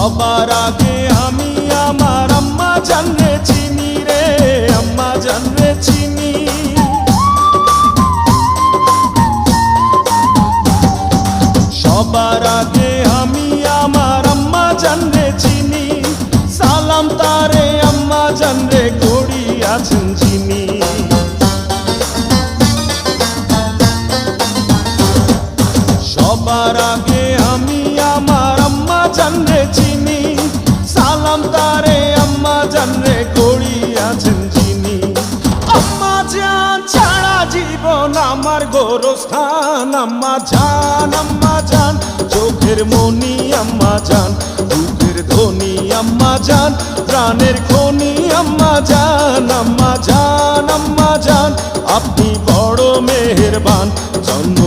সবার আগে আমি আমার আম্মা জানরে চিনি রে, আম্মা জানরে চিনি। সবার আগে আমি আমার আম্মা জানরে চিনি, সালাম তারে আম্মা জানরে করি আছেন যিনি। সবার আগে আমি আমার আম্মা জানরে চিনি, সালাম তারে আম্মা জানরে করি আছেন যিনি। আম্মা জান ছাড়া জীবন আমার গোরস্থান, আম্মা জান চোখের মনি আম্মা জান, দুঃখের ধনী আম্মা জান, প্রাণের খনি আম্মা জান। আম্মা জান আপনি বড় মেহেরবান, জন্ম